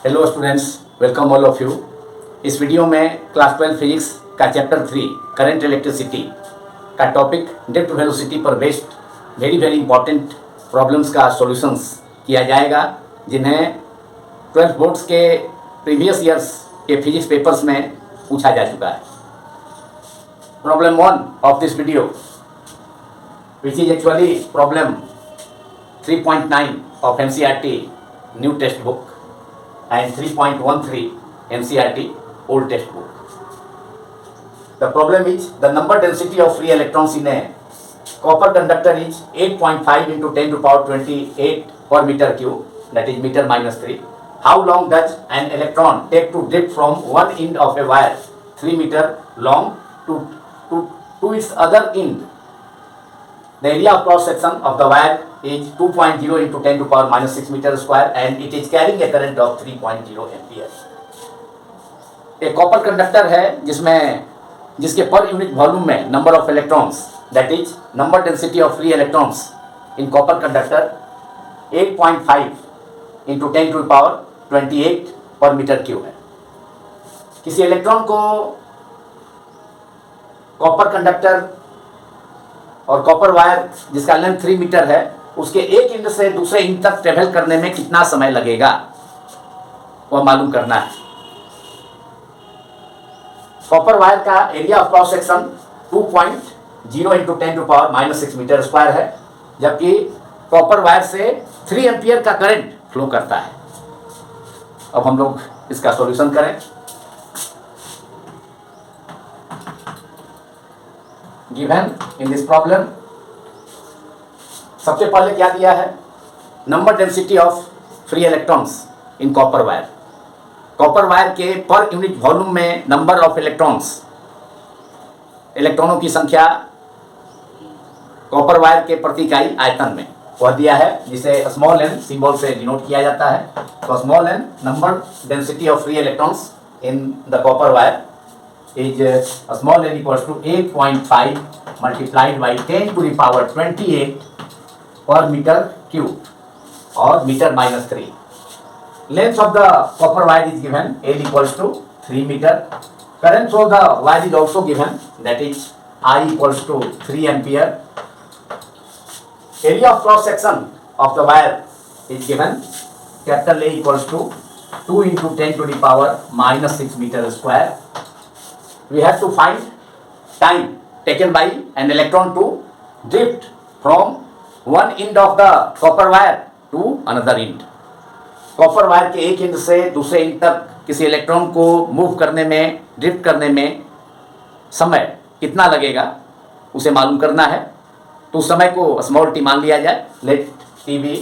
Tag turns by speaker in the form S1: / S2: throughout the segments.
S1: Hello students, welcome all of you. इस video में class 12 physics का चैप्टर 3 करंट इलेक्ट्रिसिटी का टॉपिक ड्रिफ्ट वेलोसिटी पर बेस्ड वेरी इंपॉर्टेंट प्रॉब्लम्स का solutions किया जाएगा, जिन्हें 12 बोर्ड्स के प्रीवियस ईयर्स के फिजिक्स पेपर्स में पूछा जा चुका है। Problem 1 of this video, which is actually problem 3.9 of NCERT new textbook and 3.13 NCERT old textbook. The problem is the number density of free electrons in a copper conductor is 8.5 into 10 to power 28 per meter cube, that is meter minus 3. How long does an electron take to drift from one end of a wire 3 meter long to its other end? The area of cross section of the wire is 2.0 into 10 to power minus 6 meter square and it is carrying a current of 3.0 ampere. एक copper conductor है जिसके पर unit volume में number of electrons, that is number density of free electrons in copper conductor 8.5 into 10 to power 28 per metre cube है। किसी electron को copper conductor और copper wire जिसका लेंथ 3 मीटर है, उसके एक एंड से दूसरे एंड तक ट्रेवल करने में कितना समय लगेगा वह मालूम करना है। कॉपर वायर का area of cross section 2.0 into 10 to power minus 6 metre square है, जबकि कॉपर वायर से 3 एम्पियर का करंट फ्लो करता है। अब हम लोग इसका सॉल्यूशन करें। गिवन इन दिस प्रॉब्लम, सबसे पहले क्या दिया है? Number density of free electrons in copper wire. Copper wire के पर यूनिट वॉल्यूम में नंबर ऑफ इलेक्ट्रॉनों की संख्या कॉपर वायर के प्रति इकाई आयतन में वह दिया है, जिसे स्मॉल एन सिंबल से डिनोट किया जाता है। तो small N number density of free electrons in the copper wire is small n equals to 8.5 multiplied by 10 to the power 28 per meter cube or meter minus 3. Length of the copper wire is given, L equals to 3 meter. Current through the wire is also given, that is I equals to 3 ampere. Area of cross section of the wire is given, capital A equals to 2 into 10 to the power minus 6 meter square. We have to find time taken by an electron to drift from one end of the copper wire to another end. Copper wire के एक and से दूसरे and तक किसी electron को move करने में, drift करने में समय कितना लगेगा उसे मालूम करना है। तो उस समय को स्मॉल टी मान लिया जाए। Let T be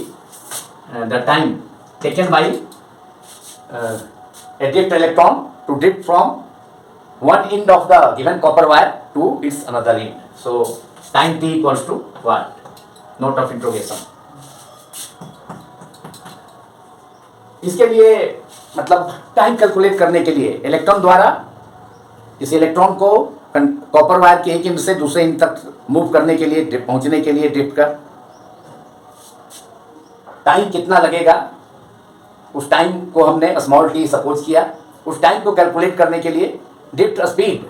S1: the time taken by a drift electron to drift from one end of the given copper wire to its another end. So time t equals to what? Note of interrogation. इसके लिए मतलब time calculate करने के लिए electron द्वारा इस electron को copper wire के एक एंड से दूसरे एंड तक मूव करने के लिए, पहुंचने के लिए ड्रिफ्ट कर टाइम कितना लगेगा, उस टाइम को हमने स्मॉल टी सपोज किया। उस टाइम को कैलकुलेट करने के लिए ड्रिफ्ट स्पीड,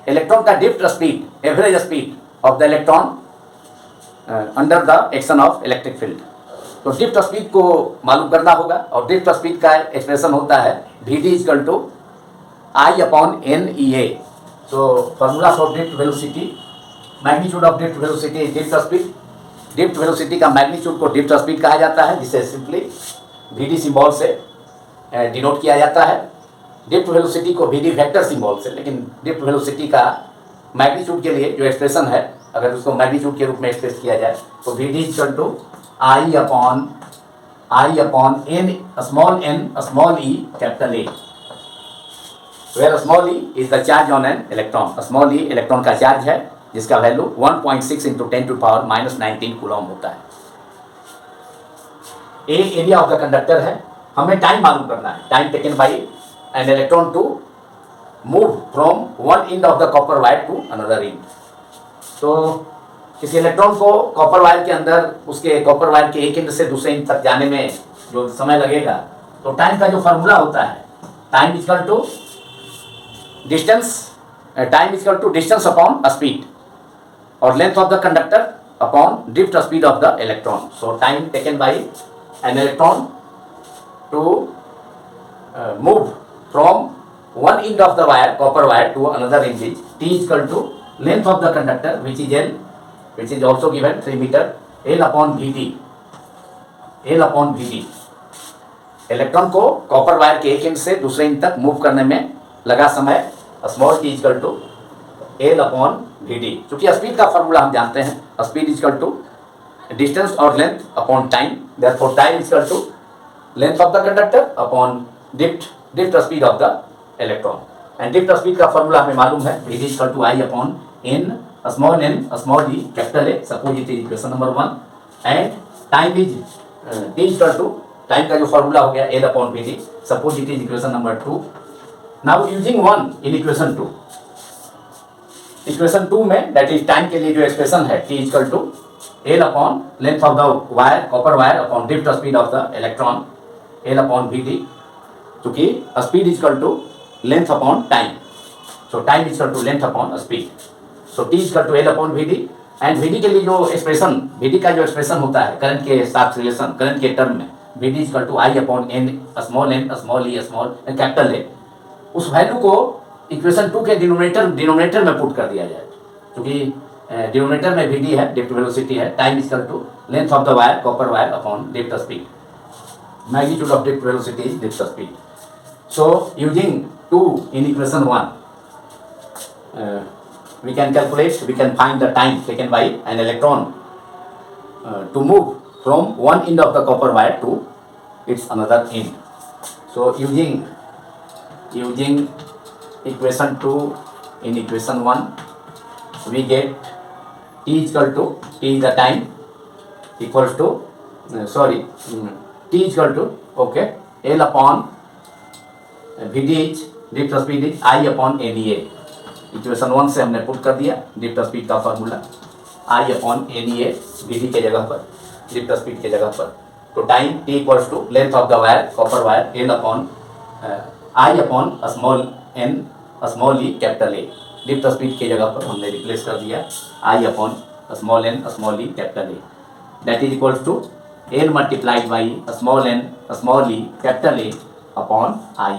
S1: इलेक्ट्रॉन का drift speed, average speed of the electron under the action of electric field, तो ड्रिफ्ट स्पीड को मालूम करना होगा। और ड्रिफ्ट स्पीड का एक्सप्रेशन होता है Vd equal to I upon NEA। So formula for drift velocity, magnitude of drift velocity is drift speed. Drift velocity का मैग्नीट्यूड को ड्रिफ्ट स्पीड कहा जाता है, जिसे सिंपली Vd सिंबल से डिनोट किया जाता है। ड्रिफ्ट वेलोसिटी को Vd वेक्टर सिंबल से, लेकिन ड्रिफ्ट वेलोसिटी का मैग्नीट्यूड के लिए जो एक्सप्रेशन है, अगर उसको मैग्नीट्यूड के रूप में एक्सप्रेस किया जाए तो Vd equal to I upon n small e capital A, where small e is the charge on an electron. Small e electron का चार्ज है, जिसका value 1.6 into 10 to power minus 19 coulomb होता है। A area of the conductor है। हमें time मालूम करना है, time taken by an electron to move from one end of the copper wire to another end. तो किसी इलेक्ट्रॉन को कॉपर वायर के अंदर, उसके कॉपर वायर के एक एंड से दूसरे एंड तक जाने में जो समय लगेगा, तो तो टाइम का जो फॉर्मूला होता है, time equal to distance upon speed और length of the conductor upon drift speed of the electron. So time taken by an electron to move from one end of the wire, copper wire, to another end is T is equal to length of the conductor, which is L, which is also given 3 meter, L upon Vd. Electron को copper wire के एक and से दूसरे and तक move करने में लगा समय small t is equal to L upon Vd. चूंकि स्पीड का फॉर्मूला हम जानते हैं, speed is equal to distance और length upon time, therefore time is equal to length of the conductor upon drift speed of the electron. And drift speed का formula हमें मालूम है, Vd is equal to I upon n small e capital A. Suppose it is equation number 1 and time is t is equal to, time का जो formula हो गया L upon Vd. Suppose it is equation number 2. Now using 1 in equation 2 में, that is time के लिए जो expression है t is equal to L upon length of the wire, copper wire, upon drift speed of the electron L upon Vd. क्योंकि speed is equal to length upon time, so time is equal to length upon speed. So t is equal to L upon Vd. And Vd के लिए जो expression, Vd का जो expression होता है current के साथ रिलेशन, करंट के टर्म में, Vd is equal to I upon n small e small capital A. उस वैल्यू को इक्वेशन 2 के डिनोमिनेटर में पुट कर दिया जाए, क्योंकि डिनोमिनेटर में Vd है, ड्रिफ्ट वेलोसिटी है, time is equal to length of the wire, copper wire, upon drift speed. Magnitude of drift velocity is drift speed. So using 2 in equation 1, we can find the time taken by an electron to move from one end of the copper wire to its another end. So using equation 2 in equation 1, we get t is equal to, t is the time, equals to t is equal to L upon Vd is drift speed is I upon NEA. Equation 1 से हमने put कर दिया drift speed का formula I upon NEA, Vd के जगह पर, drift speed के जगह पर. तो time t equals to length of the wire, copper wire, L upon I upon small e capital A. Drift speed के जगह पर हमने रिप्लेस कर दिया I upon small e capital A. That is equals to L multiplied by small e capital A upon I.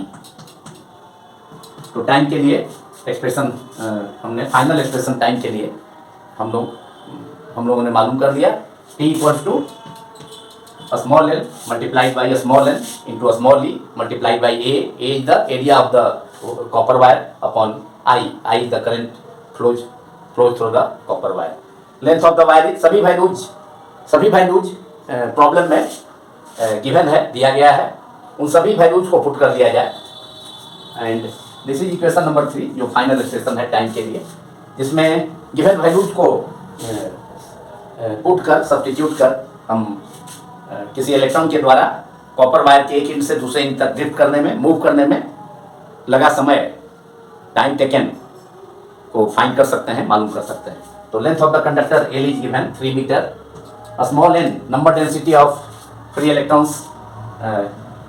S1: तो time के लिए expression हमने, फाइनल एक्सप्रेशन टाइम के लिए हम लोगों ने मालूम कर दिया. t equals to small l multiplied by small n into small e multiplied by A. A is the area of the copper wire upon I is the current flows through the copper wire. Length of the wire, सभी values problem में given है, दिया गया है. उन सभी values को put कर दिया जाए. And this is equation number 3, जो फाइनल एक्सप्रेशन है टाइम के लिए, जिसमें गिवन वैल्यूज को पुट कर, सब्स्टिट्यूट कर, हम किसी इलेक्ट्रॉन के द्वारा कॉपर वायर के एक एंड से दूसरे एंड तक ड्रिफ्ट करने में, मूव करने में लगा समय, टाइम टेकन को फाइंड कर सकते हैं, मालूम कर सकते हैं. तो length of the conductor L is given 3 metre. Small n number density of free electrons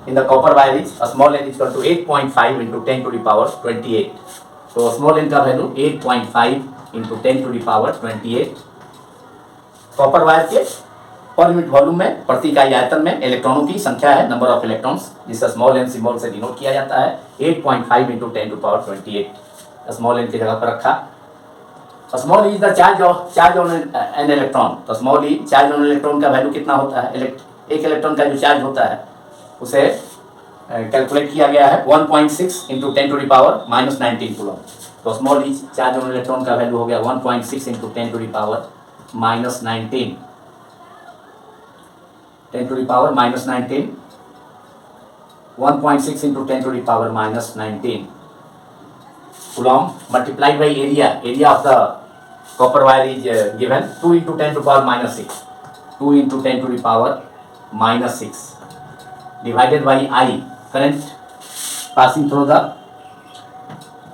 S1: in the copper wire is small n is equal to 8.5 into 10 to the power 28. So small n का value 8.5 into 10 to the power 28. Copper wire के पर unit volume में, प्रति इकाई आयतन में इलेक्ट्रॉनों की संख्या है, नंबर ऑफ इलेक्ट्रॉन्स, जिसे स्मॉल n सिंबल से डिनोट किया जाता है. 8.5 into 10 to the power 28 small n की जगह पर रखा. Small is the charge on an electron. तो small e charge on electron का वैल्यू कितना होता है? एक इलेक्ट्रॉन का जो चार्ज होता है उसे कैलकुलेट किया गया है 1.6 into 10 to the power minus 19 coulomb. तो small e charge on electron का वैल्यू हो गया 1.6 into 10 to the power minus 19, 10 to the power minus 19, 1.6 into 10 to the power minus 19 coulomb multiplied by area of the copper wire is given 2 into 10 to power minus 6, 2 into 10 to the power minus 6 divided by I, current passing through the,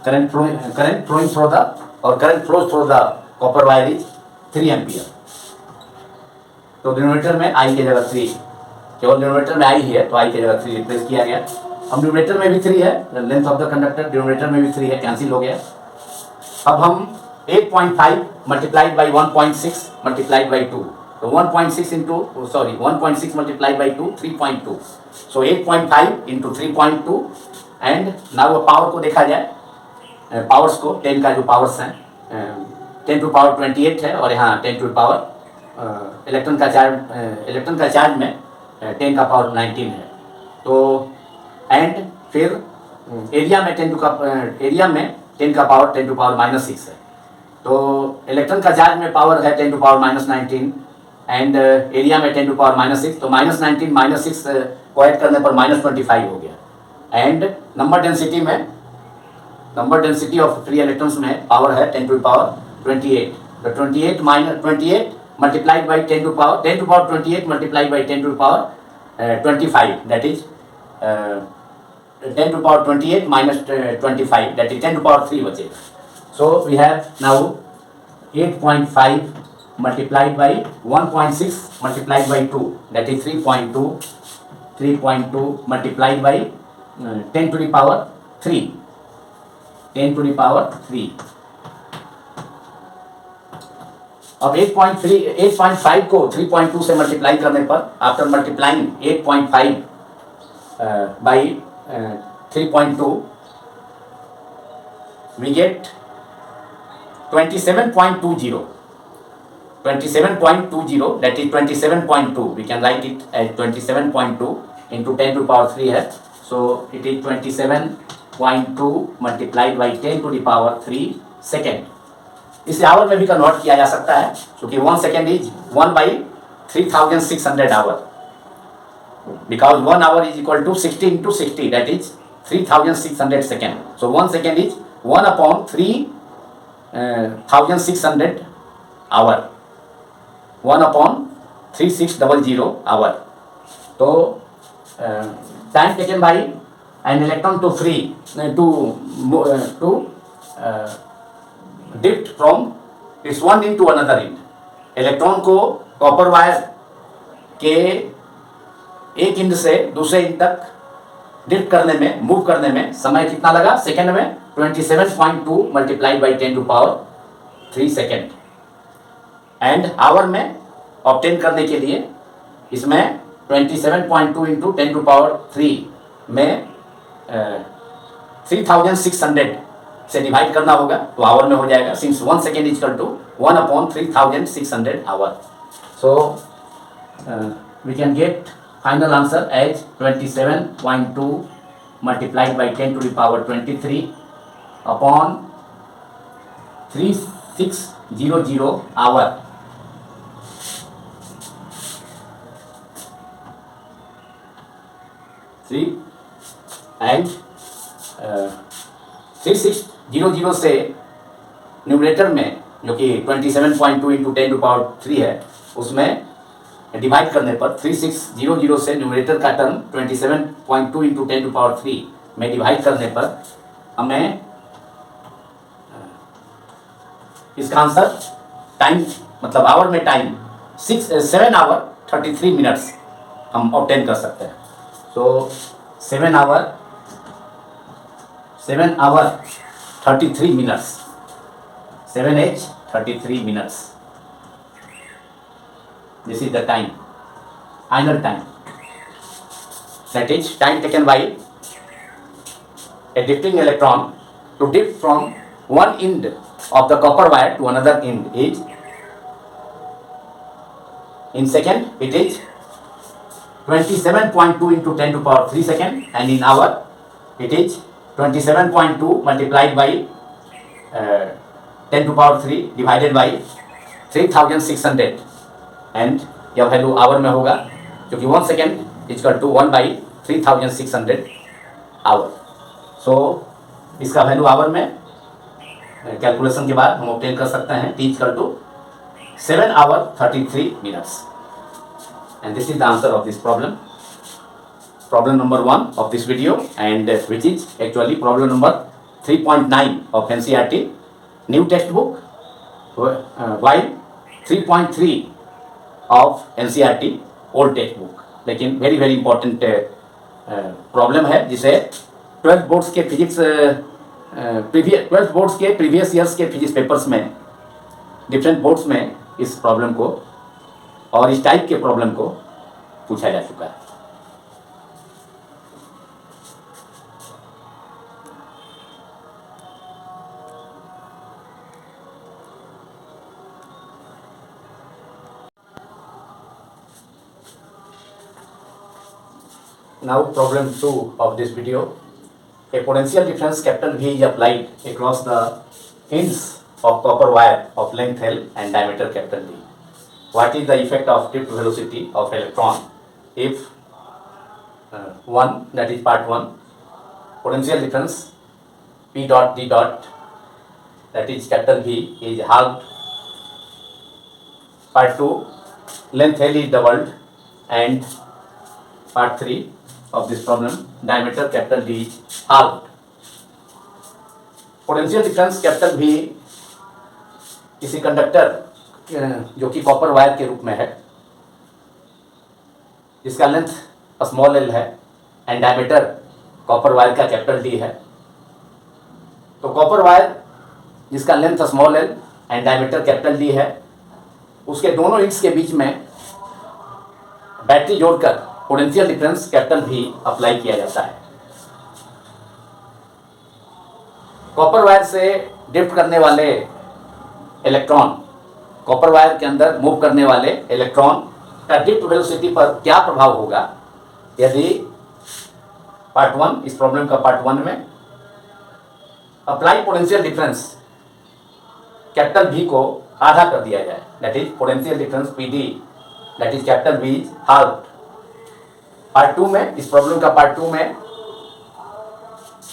S1: current flowing through the, or current flows through the copper wire is 3 ampere. तो denominator में I की जगह 3, केवल numerator में आई ही है, तो आई की जगह 3 रिप्लेस किया गया। अब न्यूमरेटर में भी 3 है, length of the conductor numerator में भी 3 है, कैंसिल हो गया। अब हम 8.5 मल्टीप्लाइड बाई 1.6 मल्टीप्लाइड बाई 2, तो 1.6 into 1.6 multiplied by 2 3.2, so 8.5 into 3.2। And now power को देखा जाए, पावर्स को 10 का जो पावर्स हैं, 10 टू पावर 28 है और यहाँ 10 टू पावर इलेक्ट्रॉन का चार्ज में 10 का पावर 19 है। तो एंड फिर एरिया में 10 का पावर 10 टू पावर -6 है। तो इलेक्ट्रॉन का चार्ज में पावर है 10 टू पावर -19 एंड एरिया में 10 टू पावर -6, तो -19 -6 को ऐड करने पर -25 हो गया। And number density of free electrons में पावर है 10 टू पावर 28, तो 28 multiplied by 10 to power 28 multiplied by 10 to power 25, that is 10 to power 28 minus 25, that is 10 to power 3 बचेगा। So we have now 8.5 multiplied by 1.6 multiplied by 2, that is 3.2 multiplied by 10 to the power 3, 10 to the power 3। अब 8.5 को 3.2 से multiply करने पर, after multiplying 8.5 by 3.2 we get 27.20, that is 27.2, we can write it as 27.2 into 10 to power 3 है, so it is 27.2 multiplied by 10 to the power 3 second. इसे hour में भी convert किया जा सकता है, क्योंकि 1 second is 1 by 3600 hour, because 1 hour is equal to 60 into 60, that is 3600 second. So 1 second is 1 upon 3600 hour, 1 upon 3600 hour. So time taken by an electron to free to drift from its one end to another end। Electron को copper wire के एक end से दूसरे end तक drift करने में, move करने में समय कितना लगा? सेकेंड में 27.2 multiplied by 10 to power 3 second. And hour में ऑब्टेन करने के लिए इसमें 27.2 इंटू 10 टू पावर 3 में 3600 से डिवाइड करना होगा, तो आवर में हो जाएगा, since 1 second is equal to 1 upon 3600 hour. So we can get final answer as 27.2 multiplied by 10 to the power 23 upon 3600 hour। And 3600 से न्यूमरेटर में, जो कि 27.2 इंटू 10 टू पावर 3 है, उसमें डिवाइड करने पर 3600 से न्यूमरेटर का टर्म 27.2 इंटू 10 टू पावर 3 में डिवाइड करने पर हमें इसका आंसर टाइम, मतलब आवर में टाइम 7 आवर 33 मिनट्स हम ऑब्टेन कर सकते हैं। तो 7 hour 33 minutes, 7h 33 minutes, this is the time, final time, that is time taken by a drifting electron to drift from one end of the copper wire to another end is, in second it is 27.2 into 10 to power 3 second, and in hour it is 27.2 multiplied by 10 to power 3 divided by 3600, and यह value hour में होगा, क्योंकि 1 second is equal to 1 by 3600 hour. So इसका value hour में calculation के बाद हम obtain कर सकते हैं, T equal to 7 hour 33 minutes. And this is the answer of this problem, problem number 1 of this video, and which is actually problem number 3.9 of NCERT new textbook, while 3.3 of NCERT old textbook। लेकिन very very important problem है जिसे 12th boards के physics 12th boards के previous years के physics papers में different boards में इस problem को और इस टाइप के प्रॉब्लम को पूछा जा चुका है। Now problem 2 of this video. A potential difference capital V is applied across the ends of copper wire of length L and diameter capital D. What is the effect of drift velocity of electron if 1, that is part 1, potential difference P dot D dot, that is capital V, is halved. Part 2, length L is doubled, and part 3 of this problem, diameter capital D is halved. Potential difference capital V किसी conductor जो कि copper wire के रूप में है, जिसका length small l है and diameter copper wire का कैपिटल D है। तो कॉपर वायर जिसका length small l and diameter capital D है, उसके दोनों एंड्स के बीच में बैटरी जोड़कर potential difference capital V apply किया जाता है। कॉपर वायर से ड्रिफ्ट करने वाले इलेक्ट्रॉन, कॉपर वायर के अंदर मूव करने वाले इलेक्ट्रॉन का ड्रिफ्ट वेलोसिटी पर क्या प्रभाव होगा यदि पार्ट 1, इस प्रॉब्लम का पार्ट 1 में apply potential difference capital V को आधा कर दिया जाए, that is potential difference PD, that is capital V is halved. Part 2 में, इस प्रॉब्लम का पार्ट 2 में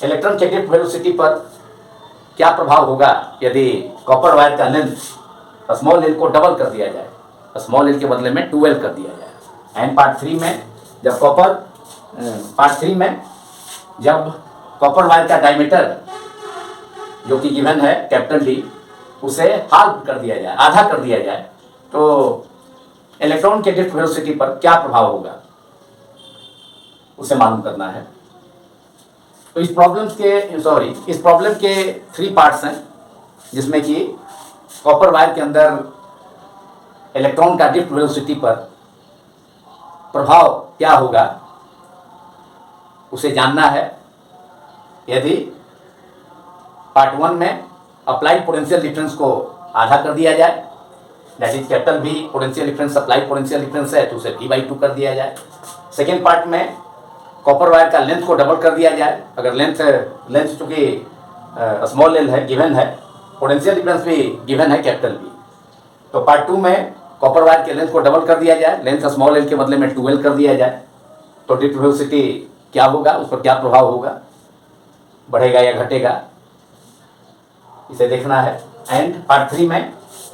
S1: इलेक्ट्रॉन के ड्रिफ्ट वेलोसिटी पर क्या प्रभाव होगा यदि कॉपर वायर का लेंथ स्मॉल l को डबल कर दिया जाए, स्मॉल l के बदले में 2l कर दिया जाए। एंड पार्ट 3 में जब कॉपर वायर का डायमीटर जो कि गिवन है कैपिटल D, उसे हाल्व कर दिया जाए, आधा कर दिया जाए, तो इलेक्ट्रॉन के ड्रिफ्ट वेलोसिटी पर क्या प्रभाव होगा उसे मालूम करना है। तो इस प्रॉब्लम के 3 पार्ट्स हैं, जिसमें कि कॉपर वायर के अंदर इलेक्ट्रॉन का ड्रिफ्ट वेलोसिटी पर प्रभाव क्या होगा उसे जानना है। यदि पार्ट 1 में अप्लाइड पोटेंशियल डिफरेंस को आधा कर दिया जाए, that is capital V potential difference, applied potential difference है तो उसे V/2 कर दिया जाए। सेकेंड पार्ट में कॉपर वायर का लेंथ को डबल कर दिया जाए, अगर लेंथ चूंकि स्मॉल l है, गिवन है, पोटेंशियल डिफरेंस भी गिवन है कैपिटल V, तो पार्ट 2 में कॉपर वायर के लेंथ को डबल कर दिया जाए, लेंथ स्मॉल l के बदले में 2l कर दिया जाए, तो ड्रिफ्ट वेलोसिटी क्या होगा, उस पर क्या प्रभाव होगा, बढ़ेगा या घटेगा, इसे देखना है। एंड पार्ट 3 में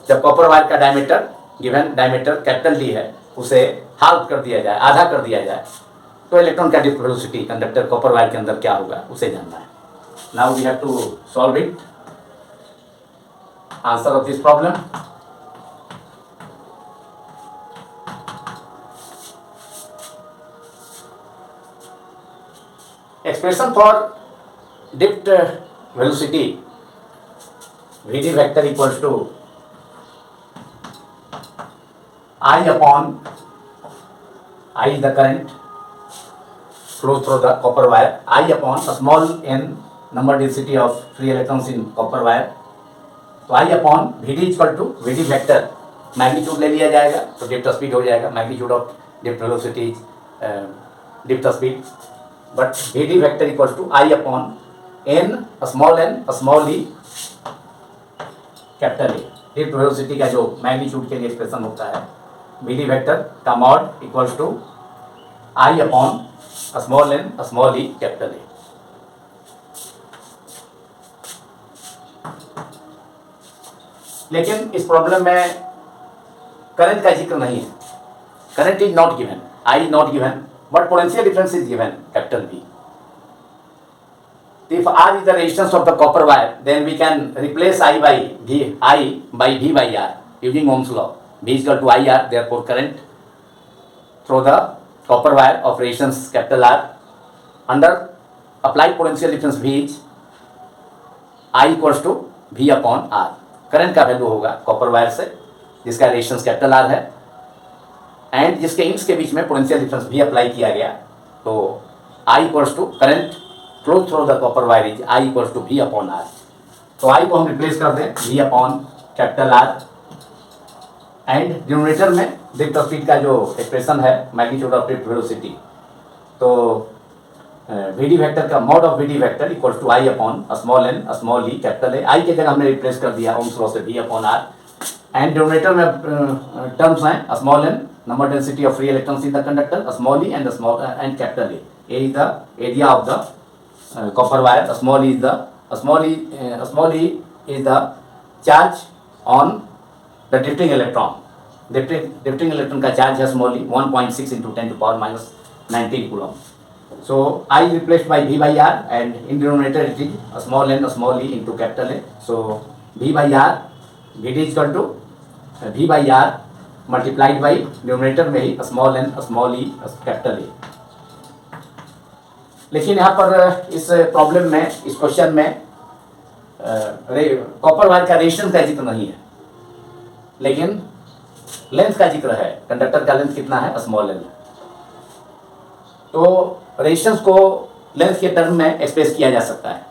S1: जब कॉपर वायर का diameter, given diameter capital D है, उसे हाल्व कर दिया जाए, आधा कर दिया जाए, तो इलेक्ट्रॉन का drift velocity conductor copper wire के अंदर क्या होगा उसे जानना है। Now we have to solve it. Answer of this problem, expression for drift velocity VD vector equals to I upon I is the current flows through the copper wire, I upon a small n number density of free electrons in copper wire, तो I upon VD equal to VD vector, magnitude ले लिया जाएगा तो drift speed हो जाएगा, magnitude of drift velocity drift speed, but VD vector equal to I upon n small e capital A, drift velocity का जो magnitude के लिए एक्सप्रेशन होता है, VD वेक्टर का mod equals to I upon small e capital A. लेकिन इस problem में करंट का जिक्र नहीं है, current is not given, I is not given, but potential difference is given, capital V. If R is the resistance of the copper wire, then we can replace I by V by R using Ohm's law. V is equal to IR, therefore current through the copper wire of resistance capital R under applied potential difference V is I equals to V upon R। Current का value होगा copper wire से जिसका resistance capital R है and जिसके ends के बीच में potential difference भी अप्लाई किया गया, तो I equals to current flow through the copper wire is I equals to V upon R. तो आई को हम रिप्लेस कर दें V upon capital R and denominator में ड्रिफ्ट ऑफ स्पीड का जो एक्सप्रेशन है मैग्नीट्यूड ऑफ ड्रिफ्ट वेलोसिटी, तो वी डी वेक्टर का mod of V D vector equals to I upon small n small E capital A. I की जगह हमने replace कर दिया ओम्स लॉ से V upon R and denominator में terms हैं small N number density of free electrons in the conductor, small E and small and capital A is the area of the copper wire, small E is the charge on the drifting electron. Drifting electron का charge है small E 1.6 into 10 to power minus 19 coulomb. So I replaced by V by R and in denominator it is a small n a small e into capital A. So V by R Vd is equal to V by R multiplied by denominator में ही small n a small e capital A। लेकिन यहाँ पर इस problem में इस question में copper wire का resistance का जिक्र नहीं है, लेकिन लेंथ का जिक्र है। कंडक्टर का लेंथ कितना है स्मॉल एन। तो रेजिस्टेंस को लेंथ के टर्म में एक्सप्रेस किया जा सकता है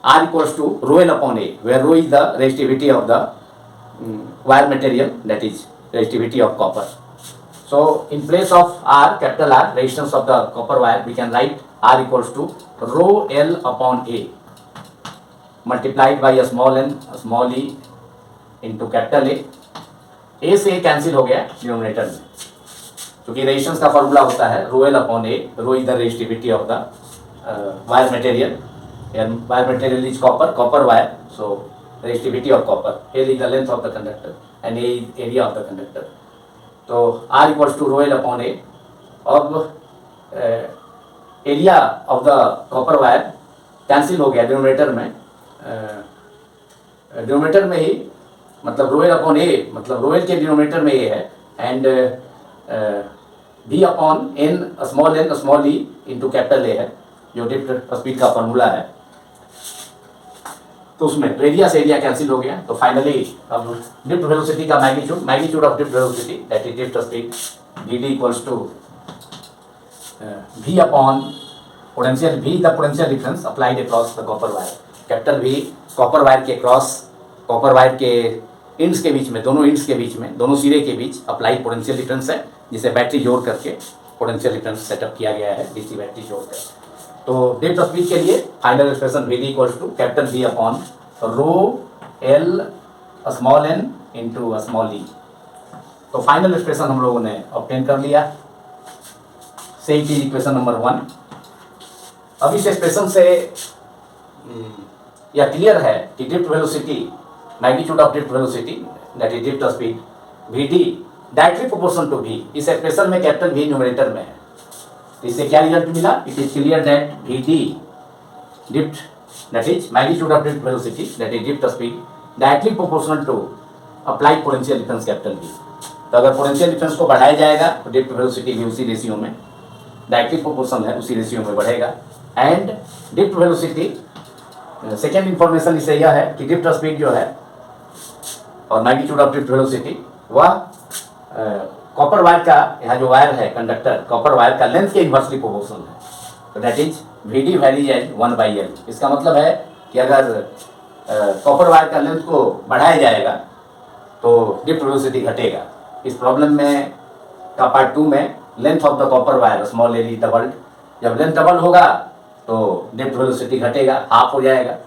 S1: R equals to rho L upon A, where rho is the resistivity of the wire material, that is resistivity of copper. So in place of R, capital R, resistance of the copper wire, we can write R equals to rho L upon A multiplied by a small n a small e into capital A। A से cancel हो गया denominator में, क्योंकि resistance का formula होता है rho L upon A. Rho is the resistivity of the wire material, wire material is copper, copper wire, so resistivity of copper. L is the length of the conductor and A is area of the conductor. तो R equals to rho L upon A. अब area of the copper wire cancel हो गया denominator में, denominator में ही मतलब रो L upon ए, मतलब rho L के denominator में ए है and V upon N small E into capital A है जो ड्रिफ्ट स्पीड का फॉर्मूला है। तो उसमें रेडियस एरिया कैंसिल हो गया। तो फाइनली अब ड्रिफ्ट वेलोसिटी का magnitude of drift velocity that is drift speed D D equals to V upon potential V the potential difference applied across the copper wire. Capital V copper wire के cross, copper wire के ends के बीच में, दोनों ends के बीच में, दोनों सिरे के बीच अप्लाइड पोटेंशियल डिफरेंस है, जिसे बैटरी जोड़ करके पोटेंशियल डिफरेंस सेटअप किया गया है डीसी बैटरी जोड़ कर। तो ड्रिफ्ट स्पीड के लिए final expression V D equals to capital V upon rho L small n into small e. तो फाइनल एक्सप्रेशन हम लोगों ने ऑब्टेन कर लिया। सेम चीज इक्वेशन नंबर 1। अब इस एक्सप्रेशन से यह क्लियर है कि drift velocity, magnitude of drift velocity that is drift speed V D directly proportional to V। इस एक्सप्रेशन में कैपिटल V न्यूमरेटर में है। तो इससे क्या रिजल्ट मिला? It is clear that V D drift that is magnitude of drift velocity that is drift speed directly proportional to applied potential difference capital V। तो अगर पोटेंशियल डिफरेंस को बढ़ाया जाएगा तो ड्रिफ्ट वेलोसिटी भी उसी रेशियो में डायरेक्टली प्रोपोर्शनल है, उसी रेशियो में बढ़ेगा। And drift velocity, second information इससे यह है कि ड्रिफ्ट स्पीड जो है और मैग्नीट्यूड ऑफ ड्रिफ्ट वेलोसिटी वह कॉपर वायर का, यहाँ जो वायर है कंडक्टर, कॉपर वायर का लेंथ के इन्वर्सली प्रोपोर्शनल है। तो that is V D varies as 1/L। इसका मतलब है कि अगर कॉपर वायर का लेंथ को बढ़ाया जाएगा तो ड्रिफ्ट वेलोसिटी घटेगा। इस प्रॉब्लम में का पार्ट 2 में length of the copper wire small L doubled, जब लेंथ डबल होगा तो ड्रिफ्ट वेलोसिटी घटेगा, हाफ हो जाएगा।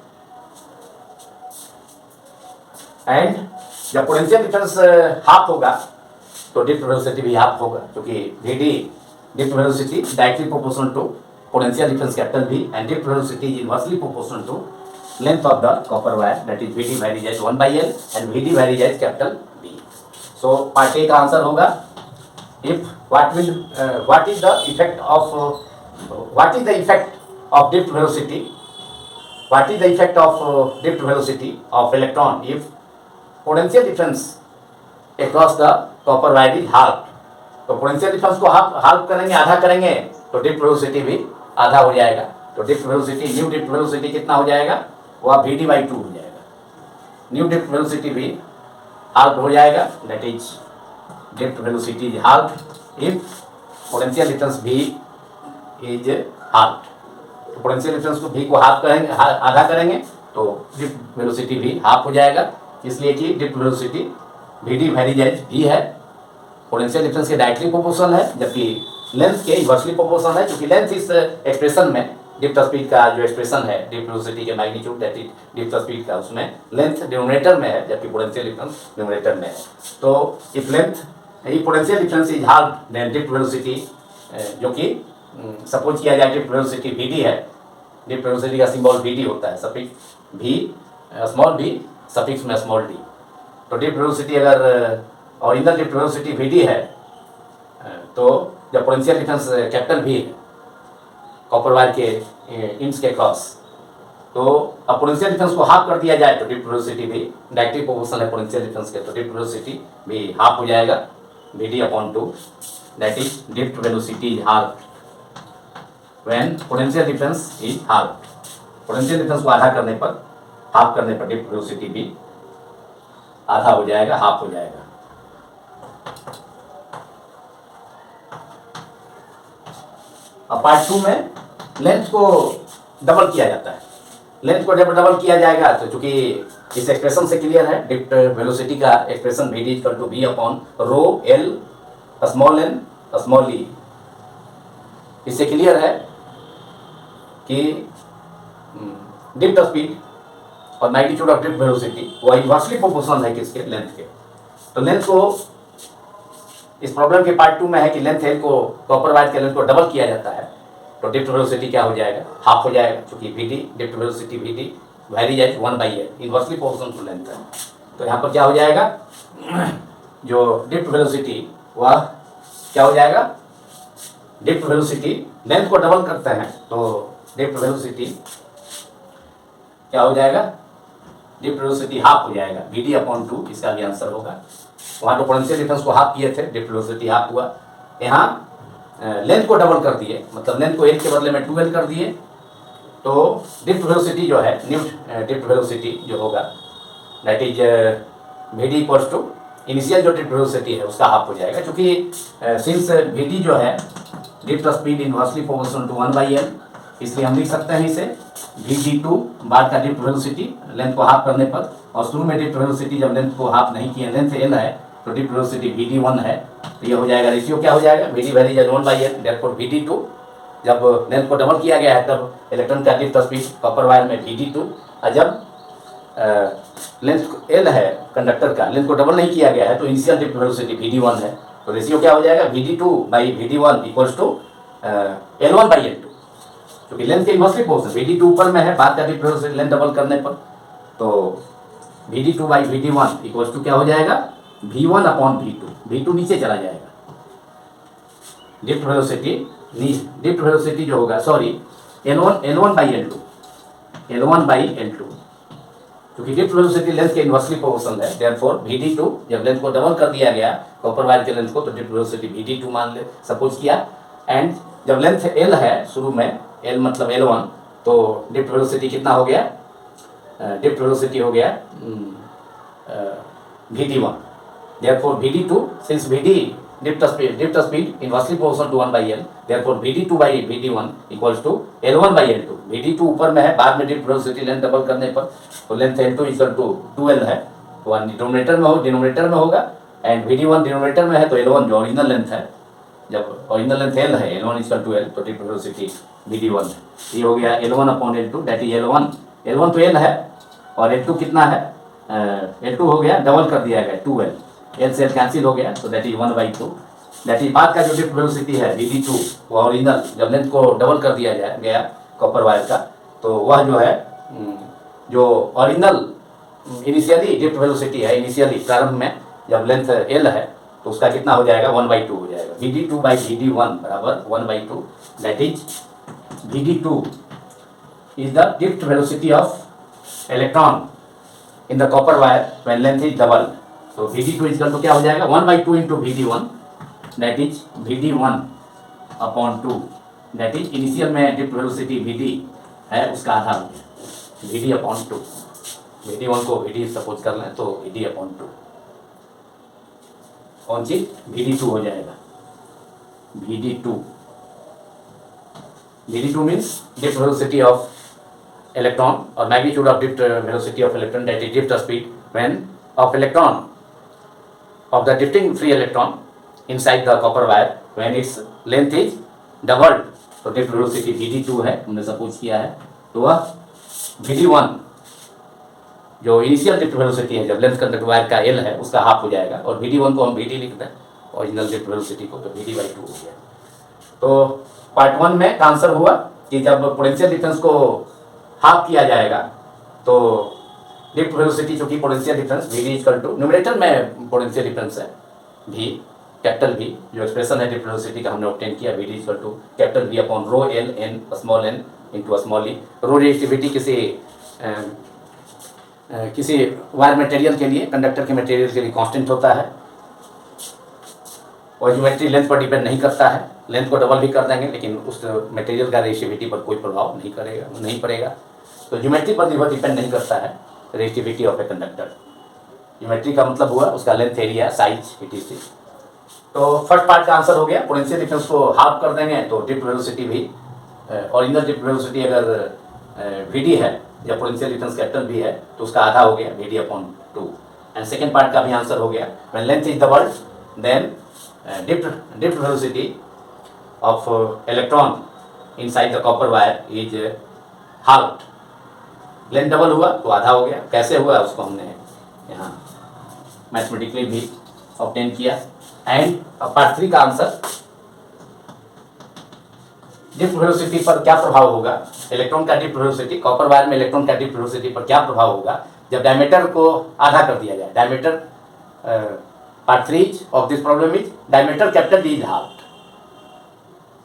S1: एंड जब पोटेंशियल डिफरेंस हाफ होगा तो ड्रिफ्ट वेलोसिटी भी हाफ होगा, क्योंकि V D drift velocity directly proportional to potential difference capital V and drift velocity is inversely proportional to length of the copper wire that is V D varies as 1/L and V D varies as capital V। So part A का answer होगा if what is the effect of drift velocity, what is the effect of drift velocity of electron if potential difference across the copper wire is halved। तो potential difference को half करेंगे, आधा करेंगे, तो drift velocity भी आधा हो जाएगा। तो drift velocity, new drift velocity कितना हो जाएगा, वह Vd/2 हो जाएगा। न्यू ड्रिफ्ट वेलोसिटी भी हाफ हो जाएगा, that is drift velocity is half if potential difference V is half. तो पोटेंशियल डिफरेंस को V को हाफ करेंगे, आधा करेंगे, तो ड्रिफ्ट वेलोसिटी भी हाफ हो जाएगा। इसलिए कि drift velocity Vd varies as V है, पोटेंशियल डिफरेंस के डायरेक्टली प्रोपोर्शनल है, जबकि लेंथ के इनवर्सली प्रोपोर्शनल है। क्योंकि लेंथ इस एक्सप्रेशन में ड्रिफ्ट स्पीड का जो एक्सप्रेशन है, ड्रिफ्ट वेलोसिटी के magnitude that is drift speed का, उसमें लेंथ डिनोमिनेटर में है, जबकि पोटेंशियल डिफरेंस न्यूमरेटर में है। तो if length, if potential difference is half then drift velocity, जो कि सपोज किया जाए ड्रिफ्ट वेलोसिटी Vd है, ड्रिफ्ट वेलोसिटी का सिंबल Vd होता है, suffix V small v suffix में स्मॉल d। तो ड्रिफ्ट वेलोसिटी अगर ओरिजिनल ड्रिफ्ट वेलोसिटी Vd है, तो जब पोटेंशियल डिफरेंस कैपिटल V है कॉपर वायर के इंच के क्रॉस, तो अब पोटेंशियल डिफरेंस को हाफ कर दिया जाए तो ड्रिफ्ट वेलोसिटी भी डायरेक्टली प्रोपोर्शनल है पोटेंशियल डिफरेंस के, तो ड्रिफ्ट वेलोसिटी भी हाफ हो जाएगा Vd/2, that is drift velocity is half when potential difference is half. Potential difference को आधा करने पर, हाफ करने पर ड्रिफ्ट वेलोसिटी भी आधा हो जाएगा, हाफ हो जाएगा। अब पार्ट 2 में लेंथ को डबल किया जाता है। लेंथ को जब डबल किया जाएगा तो चूंकि इस एक्सप्रेशन से क्लियर है, ड्रिफ्ट वेलोसिटी का expression Vd/V/ρ L small n small e, इससे क्लियर है कि ड्रिफ्ट स्पीड और मैग्नीट्यूड ऑफ ड्रिफ्ट वेलोसिटी वह इनवर्सली प्रोपोर्शनल है किसके, लेंथ के। तो लेंथ को इस प्रॉब्लम के पार्ट 2 में है कि लेंथ L को, कॉपर वायर के लेंथ को डबल किया जाता है, तो ड्रिफ्ट वेलोसिटी क्या हो जाएगा, हाफ हो जाएगा, क्योंकि Vd drift velocity Vd varies as 1/L inversely proportional to length है। तो यहाँ पर क्या हो जाएगा, जो ड्रिफ्ट वेलोसिटी वह क्या हो जाएगा, ड्रिफ्ट वेलोसिटी लेंथ को डबल करते हैं तो ड्रिफ्ट वेलोसिटी क्या हो जाएगा, ड्रिफ्ट वेलोसिटी हाफ हो जाएगा Vd/2, इसका भी आंसर होगा। वहाँ तो पोटेंशियल डिफरेंस को हाफ किए थे, ड्रिफ्ट वेलोसिटी हाफ हुआ। यहाँ लेंथ को डबल कर दिए, मतलब लेंथ को 1 के बदले में 2L कर दिए, तो ड्रिफ्ट वेलोसिटी जो है, न्यू ड्रिफ्ट वेलोसिटी जो होगा दैट इज Vd/, इनिशियल जो ड्रिफ्ट वेलोसिटी है उसका हाफ हो जाएगा। क्योंकि सिंस Vd जो है drift speed inversely proportional to 1/L, इसलिए हम लिख सकते हैं इसे Vd2 बाद का ड्रिफ्ट वेलोसिटी लेंथ को हाफ करने पर, और शुरू में ड्रिफ्ट वेलोसिटी जब लेंथ को हाफ नहीं किए, लेंथ L है तो ड्रिफ्ट वेलोसिटी Vd1 है, तो ये हो जाएगा, रेशियो क्या हो जाएगा, Vd varies as 1/L, therefore Vd2, जब लेंथ को डबल किया गया है तब इलेक्ट्रॉन का ड्रिफ्ट स्पीड कॉपर वायर में Vd2, और जब लेंथ L है कंडक्टर का, लेंथ को डबल नहीं किया गया है तो इनिशियल ड्रिफ्ट वेलोसिटी Vd1 है, तो रेशियो क्या हो जाएगा, Vd2/Vd1 इक्वल्स टू L1/L2, क्योंकि लेंथ के इनवर्सली प्रोपोर्शनल, Vd2 ऊपर में है, बाद का ड्रिफ्ट वेलोसिटी लेंथ डबल करने पर, तो Vd2/Vd1 इक्वल्स टू क्या हो जाएगा, V1/V2, V2 नीचे चला जाएगा, ड्रिफ्ट वेलोसिटी जो होगा, सॉरी L1/L2, क्योंकि ड्रिफ्ट वेलोसिटी लेंथ के इनवर्सली प्रोपोर्शनल है, देयरफॉर Vd2, जब लेंथ को डबल कर दिया गया कॉपर वायर के लेंथ को, तो ड्रिफ्ट वेलोसिटी Vd2 मान ले सपोज किया, एंड जब लेंथ L है शुरू में, L मतलब L1, तो ड्रिफ्ट वेलोसिटी कितना हो गया, ड्रिफ्ट वेलोसिटी हो गया Vd1, therefore Vd2, since Vd drift speed inversely proportional to 1/L, therefore Vd2/Vd1 equals to L1/L2, Vd2 ऊपर में है, बाद में ड्रिफ्ट वेलोसिटी लेंथ डबल करने पर, तो length L2 equal to 2L है, तो डिनोमिनेटर में होगा, एंड Vd1 डिनोमिनेटर में है, तो L1 जो ओरिजिनल लेंथ है, जब ओरिजिनल लेंथ L है, L1 इक्वल टू L, तो ड्रिफ्ट वेलोसिटी Vd1 है, ये हो गया L1/L2, दैट इज L1 तो L है, और L2 कितना है, L2 हो गया, डबल कर दिया गया 2L, L से L कैंसिल हो गया, तो दैट इज 1/2, दैट इज बाद का जो ड्रिफ्ट वेलोसिटी है Vd2, वो ओरिजिनल जब लेंथ को डबल कर दिया गया कॉपर वायर का, तो वह जो है, जो ओरिजिनल इनिशियली ड्रिफ्ट वेलोसिटी है, इनिशियली प्रारंभ में जब लेंथ L है, तो उसका कितना हो जाएगा, 1/2 हो जाएगा, Vd2/Vd1 बराबर 1/2, that is Vd2 is the drift velocity of electron in the copper wire when length is double. So Vd2 is equal to क्या हो जाएगा, 1/2 into Vd1, that is Vd1 upon 2, that is initial में drift velocity Vd है उसका आधा हो गया Vd upon 2, Vd1 को Vd सपोज कर लें तो Vd अपॉन 2, कौन चीज Vd2 हो जाएगा Vd2 means drift velocity of electron or magnitude of drift velocity of electron, that is drift speed when of electron of the drifting free electron inside the copper wire when its length is doubled, तो drift velocity Vd2 है, हमने suppose किया है, तो वह Vd1 जो initial drift velocity है जब लेंथ कंडक्टर वायर का L है उसका हाफ हो जाएगा, और Vd1 को हम Vd लिखते हैं ओरिजिनल ड्रिफ्ट वेलोसिटी को, तो Vd/2 हो गया। तो पार्ट 1 में का आंसर हुआ कि जब पोटेंशियल डिफरेंस को हाफ किया जाएगा तो ड्रिफ्ट वेलोसिटी जो कि potential difference Vd equal to, numerator में पोटेंशियल डिफरेंस है V, कैपिटल V, जो एक्सप्रेशन है ड्रिफ्ट वेलोसिटी का हमने ऑब्टेन किया Vd equal to capital V upon rho L n small n into small e। Rho resistivity किसी wire material के लिए, कंडक्टर के मटेरियल के लिए कांस्टेंट होता है और ज्योमेट्री लेंथ पर डिपेंड नहीं करता है, लेंथ को डबल भी कर देंगे लेकिन उस मटेरियल का रेजिस्टिविटी पर कोई प्रभाव नहीं पड़ेगा। तो ज्योमेट्री पर डिपेंड नहीं करता है resistivity of a conductor. Geometry का मतलब हुआ उसका लेंथ, एरिया, साइज, etc। तो फर्स्ट पार्ट का आंसर हो गया, पोटेंशियल डिफरेंस को हाफ कर देंगे तो ड्रिफ्ट वेलोसिटी भी, ओरिजिनल ड्रिफ्ट वेलोसिटी अगर Vd है या पोटेंशियल डिफरेंस कैपिटल V है तो उसका आधा हो गया Vd upon 2। And second part का भी आंसर हो गया, when length is doubled then drift velocity of electron inside the copper wire is halved। Length double हुआ तो आधा हो गया, कैसे हुआ उसको हमने यहाँ मैथमेटिकली भी ऑब्टेन किया। एंड पार्ट 3 का आंसर, ड्रिफ्ट वेलोसिटी पर क्या प्रभाव होगा, इलेक्ट्रॉन का ड्रिफ्ट वेलोसिटी, कॉपर वायर में इलेक्ट्रॉन का ड्रिफ्ट वेलोसिटी पर क्या प्रभाव होगा जब डायमीटर को आधा कर दिया जाए। Diameter part 3 of this problem is diameter capital D is half.